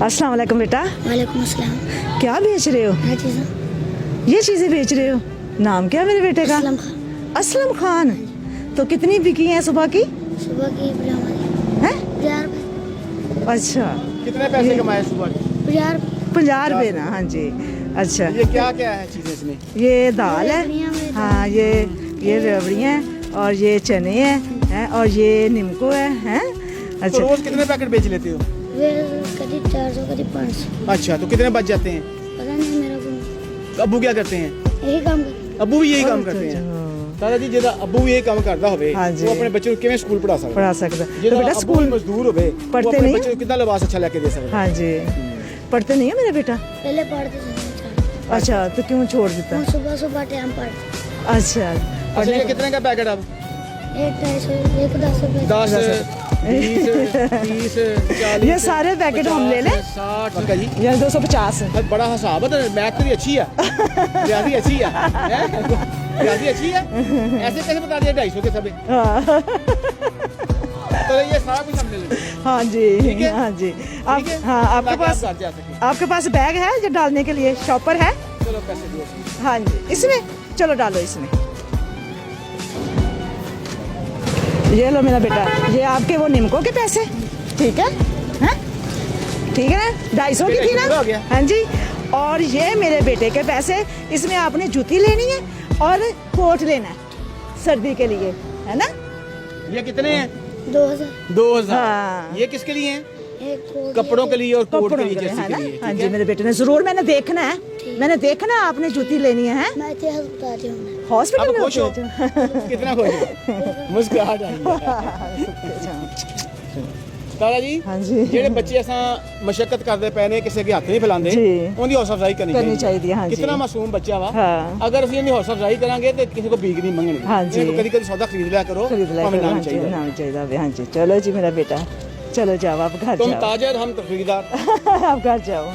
अस्सलाम वालेकुम बेटा। वालेकुम अस्सलाम। क्या बेच रहे हो? हाँ चीज़ें। ये चीज़ें बेच रहे हो? नाम क्या है मेरे बेटे का? असलम खान। असलम खान। तो कितनी बिकी हैं सुबह की? सुबह की हमारी हैं? 50 रुपये। अच्छा, कितने पैसे कमाए सुबह के? 50 रुपये। 50 रुपये ना? हाँ जी। अच्छा, ये क्या क्या है चीजें इसमें? ये दाल है, रबड़ियाँ में हाँ ये रबड़ियाँ हैं और ये चने हैं और ये नीमको है। तो अच्छा, रोज कितने पैकेट बेच लेते हो? वे कभी 400 कभी 500। अच्छा, तो कितने बच जाते हैं? पता नहीं मेरा को अब्बू क्या करते हैं? यही काम कर। अब्बू भी यही काम करते हैं। दादा जी जेदा अब्बू भी यही काम करता होवे हाँ जी। वो अपने बच्चों को किवें स्कूल पढ़ा सकता पढ़ा सकता है। तो जेदा बेटा अब्बू स्कूल मजदूर होवे पढ़ते वो अपने नहीं? बच्चों को कितना लिबास अच्छा लेके दे सकता हाँ जी, पढ़ते नहीं है मेरा बेटा? पहले पढ़ते थे। अच्छा, तो क्यों छोड़ देता? हम सुबह सुबह टाइम पढ़ते। अच्छा, अच्छा, ये कितने का पैकेट अब? एक 250 एक 10 रुपये। 10 20 30 40 ये सारे पैकेट हम ले लें? 60 का जी। ये 250 है। बड़ा हिसाब है, तो मैथ तेरी अच्छी है, रियाजी अच्छी है, रियाजी अच्छी है। ऐसे कैसे बता दिया 250 के सब? हाँ। तो ये सारा कुछ हमने ले लिया। हाँ जी, ठीक है? हाँ जी। आप ठीक है? हाँ आपके ताकि पास आप घर जा सकें। आपके पास बैग है जो डालने के लिए? शॉपर है? चलो पैसे दो। हाँ जी, इसमें चलो डालो इसमें। ये लो मेरा बेटा, ये आपके वो निमको के पैसे, ठीक है? हैं? ठीक है ना? 250 की थी ना? 250 हो गया। हाँ जी। और ये मेरे बेटे के पैसे, इसमें आपने जूती लेनी है और कोट लेना है सर्दी के लिए, है ना? ये कितने हैं? 2000। 2000। हाँ। ये किसके लिए हैं? एक कोट कपड़ों के लिए और कोट के कपड़ों लिए, के लिए, जर्सी है के ना? लिए। हाँ ठीक जी, है? मेरे बेटे ने जरूर, मैंने देखना है, मैंने देखना आपने जूती लेनी है। मैं इतिहास बताती हूँ। हॉस्पिटल अब में खुश हो? होते हो? कितना खुश हो? मुस्कुराहट आई है। दादा जी हाँ जी। ਜਿਹੜੇ ਬੱਚੇ ਅਸਾਂ ਮਸ਼ੱਕਤ ਕਰਦੇ ਪਏ ਨੇ ਕਿਸੇ ਅੱਗੇ ਹੱਥ ਨਹੀਂ ਫੈਲਾਉਂਦੇ ਜੀ। ਉਹਦੀ ਹੌਸਲਾ ਅਫਜ਼ਾਈ ਕਰਨੀ ਚਾਹੀਦੀ ਹੈ, ਹਾਂ ਜੀ। ਕਿਤਨਾ ਮਾਸੂਮ ਬੱਚਾ ਵਾ ਹਾਂ। ਅਗਰ ਅਸੀਂ ਇਹਦੀ ਹੌਸਲਾ ਅਫਜ਼ਾਈ ਕਰਾਂਗੇ ਤੇ ਕਿਸੇ ਕੋ ਭੀਖ ਨਹੀਂ ਮੰਗਣੀ ਹਾਂ ਜੀ। ਕਦੀ ਕਦੀ ਸੌਦਾ ਖਰੀਦ ਲਿਆ ਕਰੋ खरीद ला ਭਾਵੇਂ करो, ਨਾਮ हाँ जी, ਚਾਹੀਦਾ नाम चाहिए। हाँ जी, चलो जी मेरा बेटा, चलो जाओ आप घर तुम जाओ। ताजर हम तफरीदार आप घर जाओ।